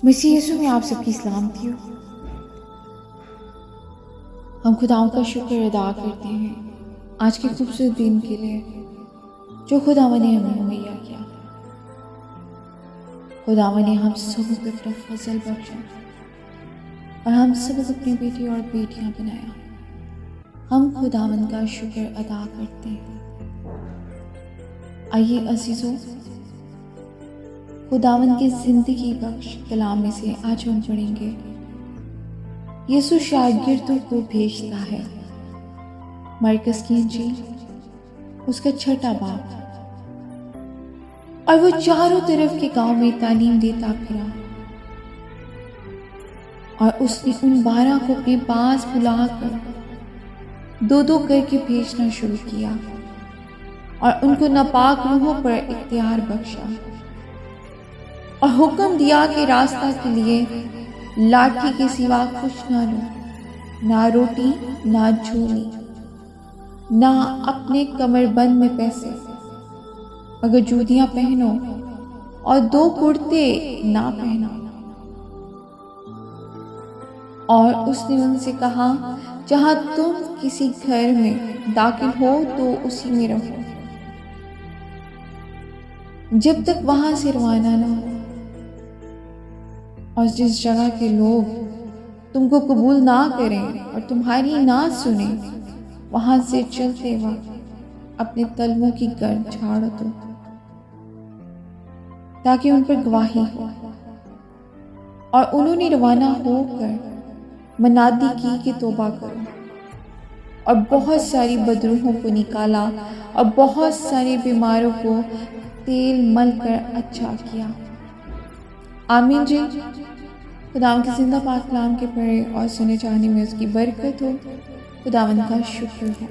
मसीह यीशु में आप सबकी सलामती हो। हम खुदाओं का शुक्र अदा करते हैं आज के खूबसूरत दिन के लिए जो खुदावन ने हमें मुहैया किया। खुदावन ने हम सब को अपना फजल बख्शा और हम सब अपनी बेटी और बेटियां बनाया। हम खुदावन का शुक्र अदा करते हैं। आइए अजीजों, खुदावन की जिंदगी बख्श कलाम में से आज हम पढ़ेंगे। यीशु शागिर्दों को भेजता है। मरकस की इंजील उसका 6वां बाब। और वो चारों तरफ के गांव में तालीम देता फिरा और उसने उन 12 को अपने पास बुलाकर 2-2 करके भेजना शुरू किया और उनको नापाक रूहों पर इख्तियार बख्शा और हुक्म दिया कि रास्ता के लिए लाठी के सिवा कुछ ना लो, ना रोटी ना झोली, ना अपने कमरबंद में पैसे, मगर जूतियां पहनो और 2 कुर्ते ना पहनो। और उसने उनसे कहा, जहां तुम किसी घर में दाखिल हो तो उसी में रहो जब तक वहां से रवाना ना हो। और जिस जगह के लोग तुमको कबूल ना करें और तुम्हारी ना सुने, वहां से चलते वक्त अपने तलवों की गर्द झाड़ दो ताकि उन पर गवाही हो। और उन्होंने रवाना होकर मनादी की कि तौबा करो। और बहुत सारी बदरूहों को निकाला और बहुत सारे बीमारों को तेल मल कर अच्छा किया। आमीन जी। खुदावन के जिंदा पाक कलाम के पढ़े और सुने जाने में उसकी बरकत हो। खुदावन का शुक्र हो।